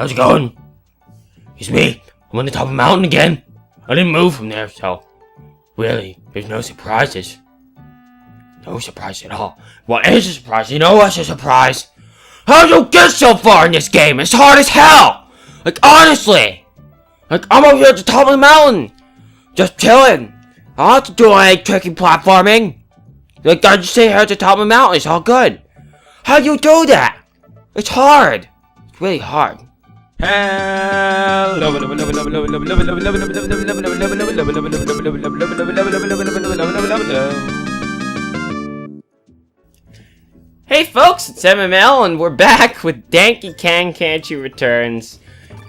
how's it going? It's me. I'm on the top of the mountain again. I didn't move from there, so really, there's no surprises. No surprise at all. What is a surprise? You know what's a surprise? How you get so far in this game? It's hard as hell! Like, honestly! Like, I'm over here at the top of the mountain! Just chilling! I don't have to do any tricky platforming! Like, I just stay here at the top of the mountain, it's all good! How do you do that? It's hard! It's really hard. Hey folks, it's MML and we're back with Danky Kang Country Returns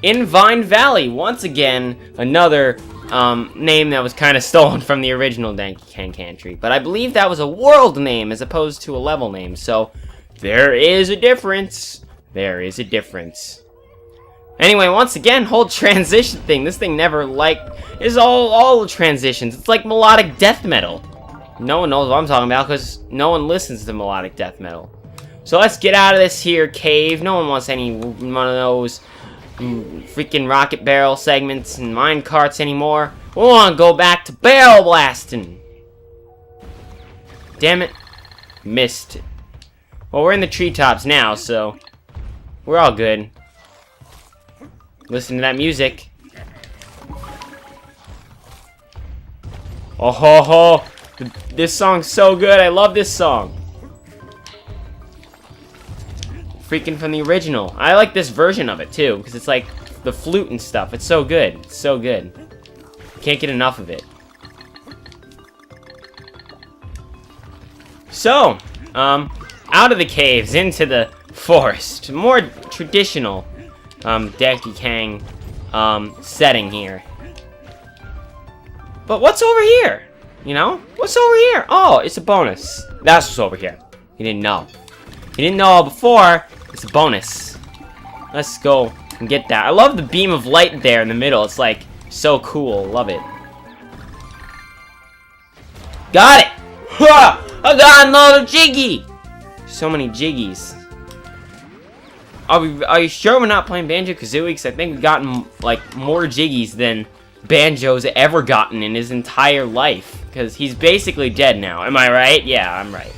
in Vine Valley. Once again, another name that was kind of stolen from the original Danky Kang Country. But I believe that was a world name as opposed to a level name. So, there is a difference. There is a difference. Anyway, once again, whole transition thing. This thing never is all transitions. It's like melodic death metal. No one knows what I'm talking about because no one listens to melodic death metal. So let's get out of this here cave. No one wants any one of those freaking rocket barrel segments and mine carts anymore. We want to go back to barrel blasting. Damn it. Missed it. Well, we're in the treetops now, so we're all good. Listen to that music. Oh ho ho! This song's so good. I love this song. Freaking from the original. I like this version of it too, because it's like the flute and stuff. It's so good. It's so good. Can't get enough of it. So, out of the caves into the forest. More traditional Danky Kang setting here. But what's over here? You know? What's over here? Oh, it's a bonus. That's what's over here. You didn't know. You didn't know before. It's a bonus. Let's go and get that. I love the beam of light there in the middle. It's like so cool. Love it. Got it! Ha! I got another jiggy! So many jiggies. Are you sure we're not playing Banjo-Kazooie? Because I think we've gotten, like, more jiggies than Banjo's ever gotten in his entire life. Because he's basically dead now. Am I right? Yeah, I'm right.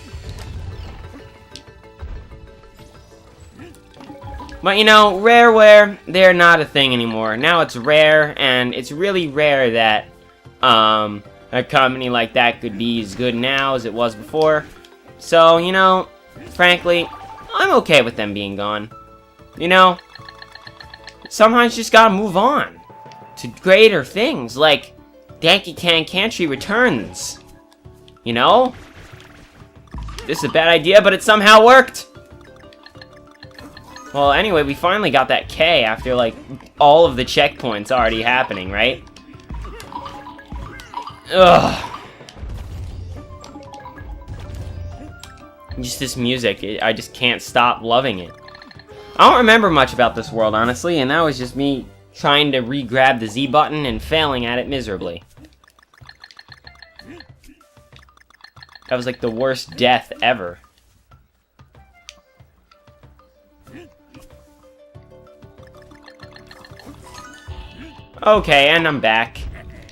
But, you know, rareware, they're not a thing anymore. Now it's rare, and it's really rare that, a company like that could be as good now as it was before. So, you know, frankly, I'm okay with them being gone. You know, sometimes you just gotta move on to greater things, like Danky Kang Country Returns. You know? This is a bad idea, but it somehow worked! Well, anyway, we finally got that K after, like, all of the checkpoints already happening, right? Ugh. Just this music, I just can't stop loving it. I don't remember much about this world, honestly, and that was just me trying to re-grab the Z button and failing at it miserably. That was like the worst death ever. Okay, and I'm back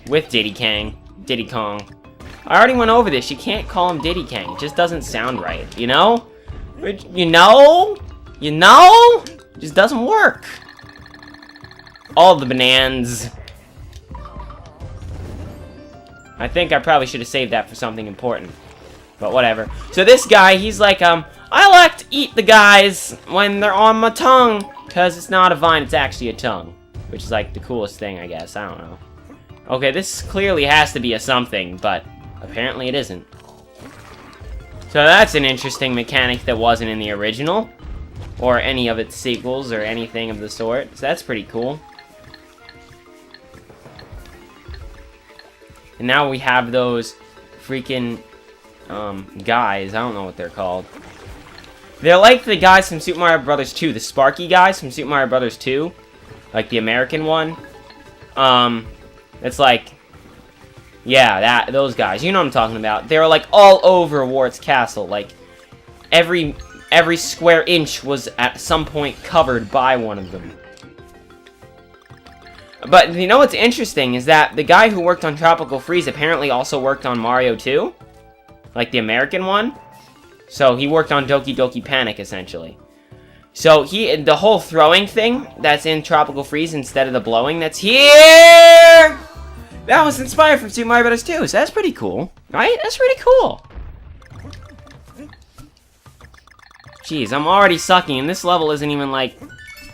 with Diddy Kong. I already went over this. You can't call him Diddy Kang. It just doesn't sound right, you know? You know? You know? It just doesn't work. All the bananas. I think I probably should have saved that for something important. But whatever. So this guy, he's like, I like to eat the guys when they're on my tongue. Because it's not a vine, it's actually a tongue. Which is like the coolest thing, I guess. I don't know. Okay, this clearly has to be a something, but apparently it isn't. So that's an interesting mechanic that wasn't in the original. Or any of its sequels, or anything of the sort. So that's pretty cool. And now we have those freaking, guys. I don't know what they're called. They're like the guys from Super Mario Bros. 2. The Sparky guys from Super Mario Bros. 2. Like the American one. It's like, yeah, those guys. You know what I'm talking about. They were like all over Wart's castle. Like, every square inch was at some point covered by one of them. But you know what's interesting is that the guy who worked on Tropical Freeze apparently also worked on Mario 2. Like the American one. So he worked on Doki Doki Panic, essentially. So the whole throwing thing that's in Tropical Freeze instead of the blowing that's here, that was inspired from Super Mario Bros. 2. So that's pretty cool, right? That's pretty cool. Jeez, I'm already sucking, and this level isn't even, like,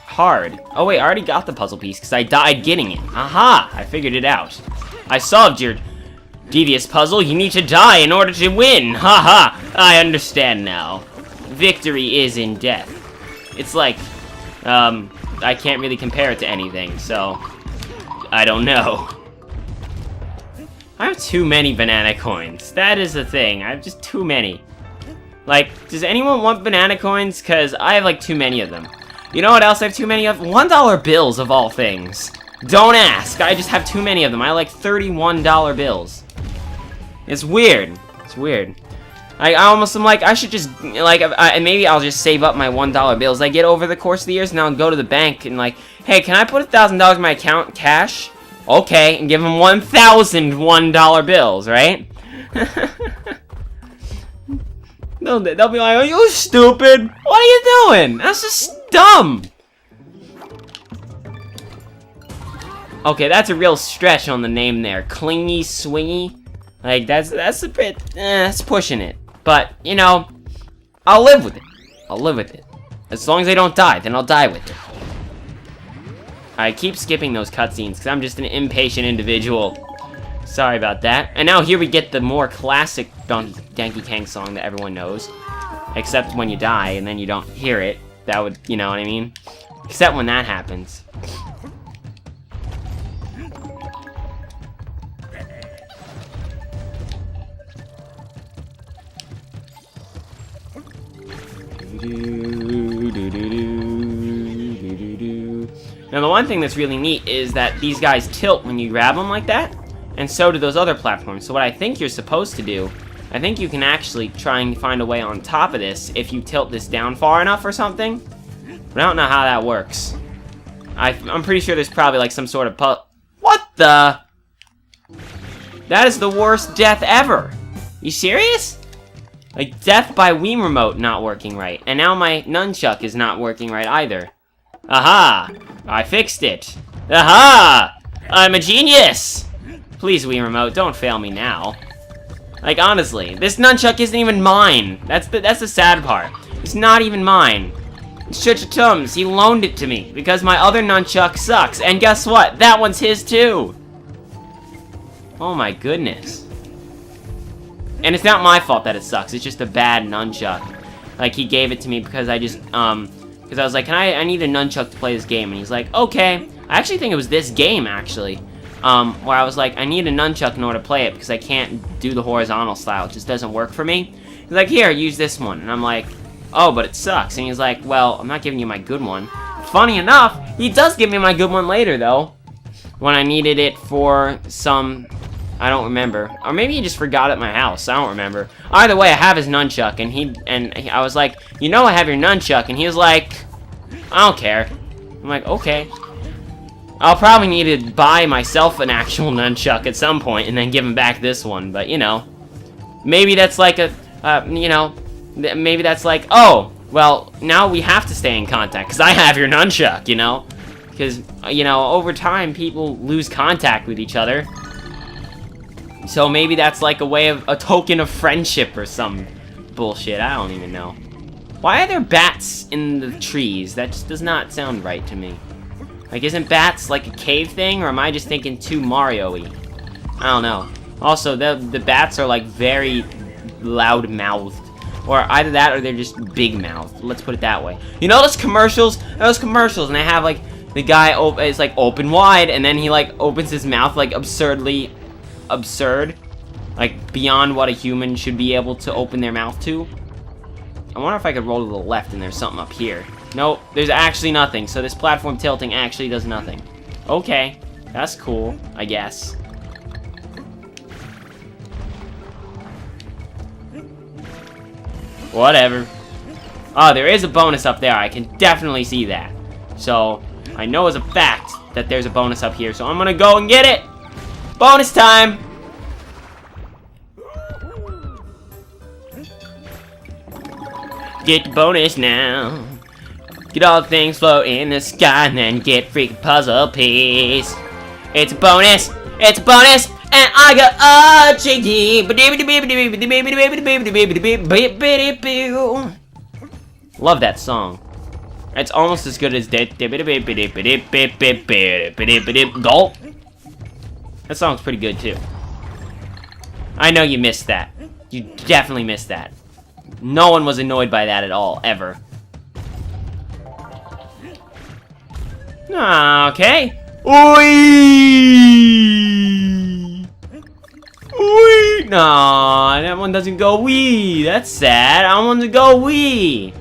hard. Oh, wait, I already got the puzzle piece, because I died getting it. Aha! I figured it out. I solved your devious puzzle. You need to die in order to win. Haha! I understand now. Victory is in death. It's like, I can't really compare it to anything, so I don't know. I have too many banana coins. That is the thing. I have just too many. Like, does anyone want banana coins? Because I have, like, too many of them. You know what else I have too many of? $1 bills, of all things. Don't ask. I just have too many of them. I like $31 bills. It's weird. It's weird. I almost am like, I should just, like, maybe I'll just save up my $1 bills. I get over the course of the years, and I'll go to the bank and, like, hey, can I put $1,000 in my account cash? Okay, and give them 1,000 $1 bills, right? They'll be like, are you stupid? What are you doing? That's just dumb. Okay, that's a real stretch on the name there. Clingy Swingy. Like, that's a bit, that's pushing it. But, you know, I'll live with it. I'll live with it. As long as they don't die, then I'll die with it. I keep skipping those cutscenes because I'm just an impatient individual. Sorry about that. And now here we get the more classic Donkey Kong song that everyone knows. Except when you die and then you don't hear it. That would, you know what I mean? Except when that happens. Now the one thing that's really neat is that these guys tilt when you grab them like that. And so do those other platforms. So what I think you're supposed to do, I think you can actually try and find a way on top of this if you tilt this down far enough or something. But I don't know how that works. I'm pretty sure there's probably like some sort of What the? That is the worst death ever. You serious? Like death by Wii Remote not working right. And now my nunchuck is not working right either. Aha! I fixed it. Aha! I'm a genius! Please, Wii Remote, don't fail me now. Like, honestly, this nunchuck isn't even mine. That's the sad part. It's not even mine. It's Chuchatum's. He loaned it to me because my other nunchuck sucks. And guess what? That one's his too. Oh my goodness. And it's not my fault that it sucks. It's just a bad nunchuck. Like, he gave it to me because I just, because I was like, I need a nunchuck to play this game. And he's like, okay. I actually think it was this game, actually. Where I was like, I need a nunchuck in order to play it because I can't do the horizontal style. It just doesn't work for me. He's like, here, use this one. And I'm like, oh, but it sucks. And he's like, well, I'm not giving you my good one. Funny enough, he does give me my good one later, though. When I needed it for some, I don't remember. Or maybe he just forgot at my house. I don't remember. Either way, I have his nunchuck. And I was like, you know I have your nunchuck. And he was like, I don't care. I'm like, okay. I'll probably need to buy myself an actual nunchuck at some point and then give him back this one, but you know. Maybe that's like a, you know, maybe that's like, oh, well, now we have to stay in contact because I have your nunchuck, you know. Because, you know, over time people lose contact with each other. So maybe that's like a way of, a token of friendship or some bullshit, I don't even know. Why are there bats in the trees? That just does not sound right to me. Like, isn't bats like a cave thing, or am I just thinking too Mario-y? I don't know. Also, the bats are like very loud-mouthed. Or either that, or they're just big-mouthed. Let's put it that way. You know those commercials? Those commercials, and they have like, the guy is like open wide, and then he like opens his mouth like absurdly absurd. Like, beyond what a human should be able to open their mouth to. I wonder if I could roll to the left and there's something up here. Nope, there's actually nothing, so this platform tilting actually does nothing. Okay, that's cool, I guess. Whatever. Oh, there is a bonus up there, I can definitely see that. So, I know as a fact that there's a bonus up here, so I'm gonna go and get it! Bonus time! Get the bonus now. Get all the things float in the sky and then get freaking puzzle piece. It's a bonus! It's a bonus! And I got a cheeky. Love that song. It's almost as good as Gulp. That song's pretty good too. I know you missed that. You definitely missed that. No one was annoyed by that at all, ever. Okay. Wee! Wee! No, that one doesn't go wee. That's sad. I want to go wee.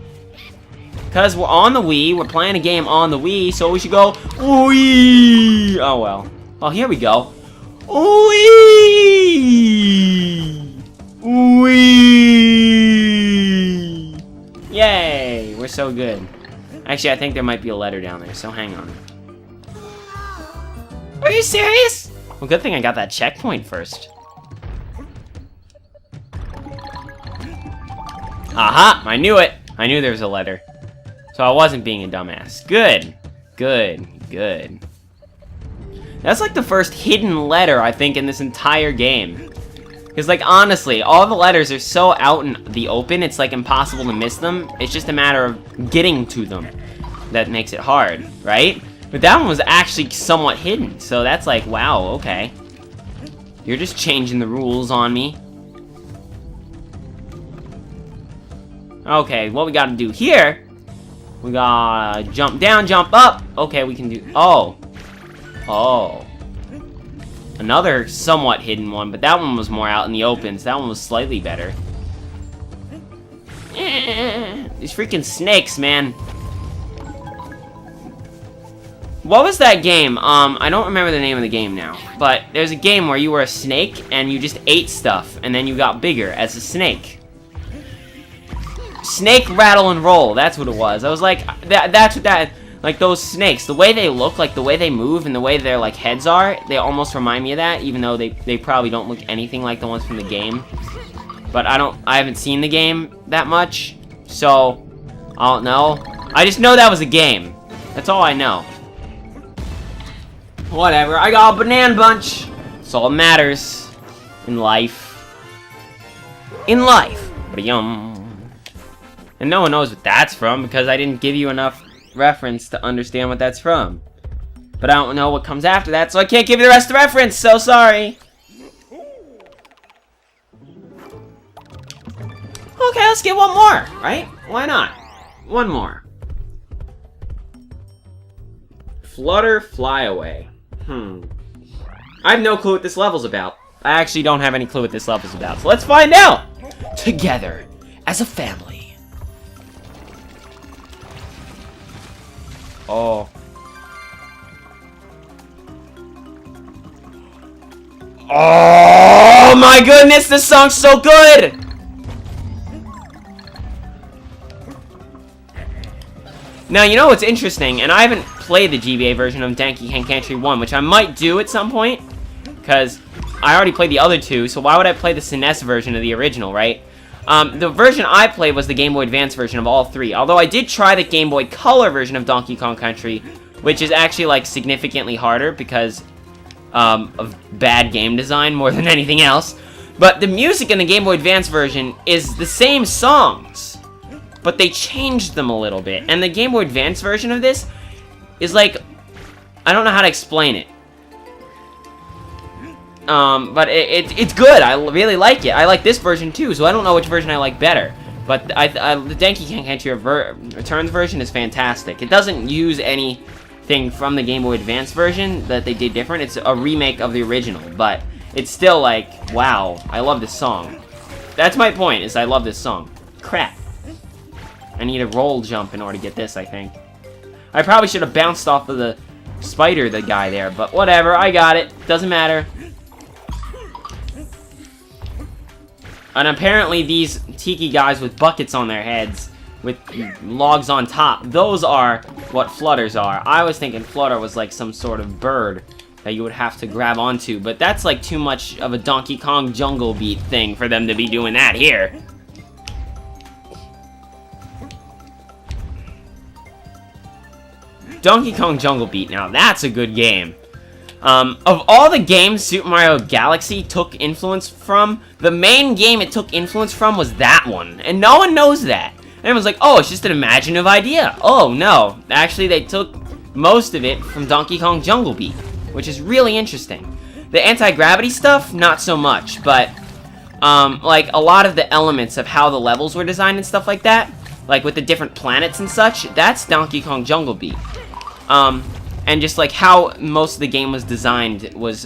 Because we're on the Wii. We're playing a game on the Wii, so we should go wee. Oh, well. Oh, here we go. Wee! Wee! Yay! We're so good. Actually, I think there might be a letter down there, so hang on. Are you serious? Well, good thing I got that checkpoint first. Aha! I knew it! I knew there was a letter. So I wasn't being a dumbass. Good. Good. Good. That's like the first hidden letter, I think, in this entire game. Because, like, honestly, all the letters are so out in the open, it's, like, impossible to miss them. It's just a matter of getting to them that makes it hard, right? But that one was actually somewhat hidden, so that's like, wow, okay. You're just changing the rules on me. Okay, what we gotta do here, we gotta jump down, jump up. Okay, we can do, oh. Oh. Another somewhat hidden one, but that one was more out in the open, so that one was slightly better. These freaking snakes, man. What was that game? I don't remember the name of the game now, but there's a game where you were a snake and you just ate stuff, and then you got bigger as a snake. Snake Rattle and Roll, that's what it was. I was like, that's what that... Like, those snakes, the way they look, like, the way they move and the way their, like, heads are, they almost remind me of that, even though they probably don't look anything like the ones from the game. But I haven't seen the game that much, so I don't know. I just know that was a game. That's all I know. Whatever, I got a banana bunch. That's all that matters in life. In life. Yum. And no one knows what that's from because I didn't give you enough reference to understand what that's from. But I don't know what comes after that, so I can't give you the rest of the reference, so sorry. Okay, let's get one more, right? Why not? One more. Flutter Fly Away. I have no clue what this level's about. I actually don't have any clue what this level's about, so let's find out! Together, as a family. Oh. Oh my goodness, this song's so good! Now, you know what's interesting, and I haven't played the GBA version of Donkey Kong Country 1, which I might do at some point, because I already played the other two, so why would I play the SNES version of the original, right? The version I played was the Game Boy Advance version of all three, although I did try the Game Boy Color version of Donkey Kong Country, which is actually, like, significantly harder because of bad game design more than anything else. But the music in the Game Boy Advance version is the same songs, but they changed them a little bit. And the Game Boy Advance version of this is like, I don't know how to explain it. But it's good. I really like it. I like this version too, so I don't know which version I like better. But the Donkey Kong Country Returns version is fantastic. It doesn't use anything from the Game Boy Advance version that they did different. It's a remake of the original, but it's still like, wow, I love this song. That's my point, is I love this song. Crap. I need a roll jump in order to get this, I think. I probably should have bounced off of the spider, the guy there, but whatever, I got it. Doesn't matter. And apparently these tiki guys with buckets on their heads with logs on top. Those are what flutters are. I was thinking flutter was like some sort of bird that you would have to grab onto, but that's like too much of a Donkey Kong Jungle Beat thing for them to be doing that here. Donkey Kong Jungle Beat, now that's a good game. Of all the games Super Mario Galaxy took influence from, the main game it took influence from was that one, and no one knows that. Everyone's like, oh, it's just an imaginative idea. Oh, no. Actually, they took most of it from Donkey Kong Jungle Beat, which is really interesting. The anti-gravity stuff, not so much, but, like, a lot of the elements of how the levels were designed and stuff like that, like with the different planets and such, that's Donkey Kong Jungle Beat. And just like how most of the game was designed was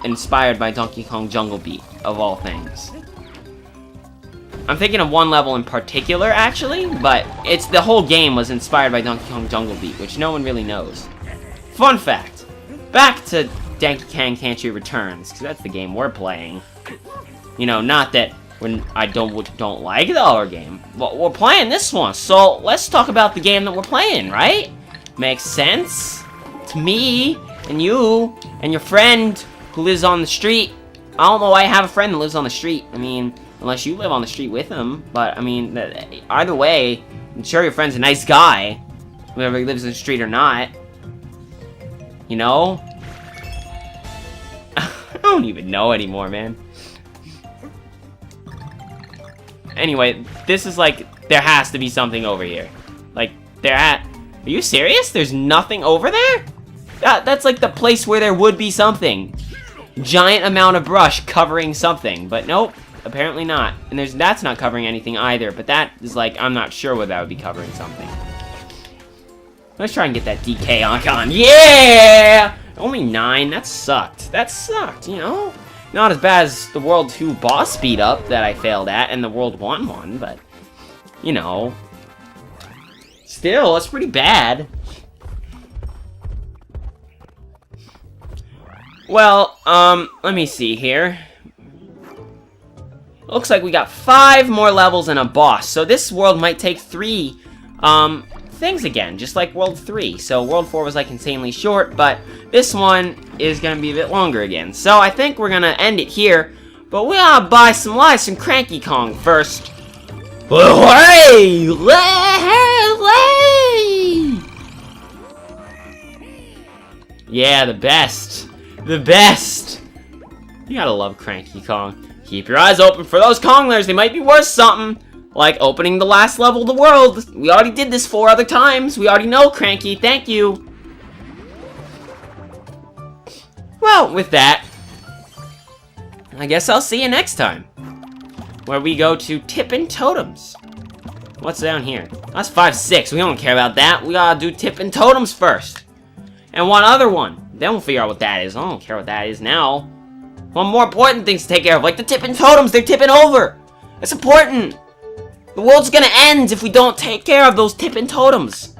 inspired by Donkey Kong Jungle Beat, of all things. I'm thinking of one level in particular, actually, but it's the whole game was inspired by Donkey Kong Jungle Beat, which no one really knows. Fun fact, back to Donkey Kong Country Returns, because that's the game we're playing. You know, not that when I don't like the other game, but we're playing this one, so let's talk about the game that we're playing, right? Makes sense to me and you and your friend who lives on the street. I don't know why I have a friend that lives on the street. I mean, unless you live on the street with him. But, I mean, either way, I'm sure your friend's a nice guy, whether he lives in the street or not. You know? I don't even know anymore, man. Anyway, this is like, there has to be something over here. Like, are you serious? There's nothing over there? That's like the place where there would be something. Giant amount of brush covering something, but nope. Apparently not. And that's not covering anything either, but that is like, I'm not sure whether that would be covering something. Let's try and get that DK icon. Yeah! Only 9, that sucked. That sucked, you know? Not as bad as the World 2 boss speed up that I failed at and the World 1 one, but, you know. Still, that's pretty bad. Well, let me see here. Looks like we got 5 more levels and a boss. So this world might take 3 things again, just like World 3. So World 4 was like insanely short, but this one is gonna be a bit longer again. So I think we're gonna end it here, but we gotta buy some lives from Cranky Kong first. Yeah, the best. The best. You gotta love Cranky Kong. Keep your eyes open for those Konglers. They might be worth something. Like opening the last level of the world. We already did this 4 other times. We already know, Cranky. Thank you. Well, with that, I guess I'll see you next time. Where we go to Tippin' Totems. What's down here? That's 5-6. We don't care about that. We gotta do Tippin' Totems first. And one other one. Then we'll figure out what that is. I don't care what that is now. One more important things to take care of, like the Tippin' Totems. They're tipping over. That's important. The world's gonna end if we don't take care of those Tippin' Totems.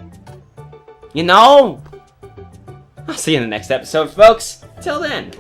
You know? I'll see you in the next episode, folks. Till then.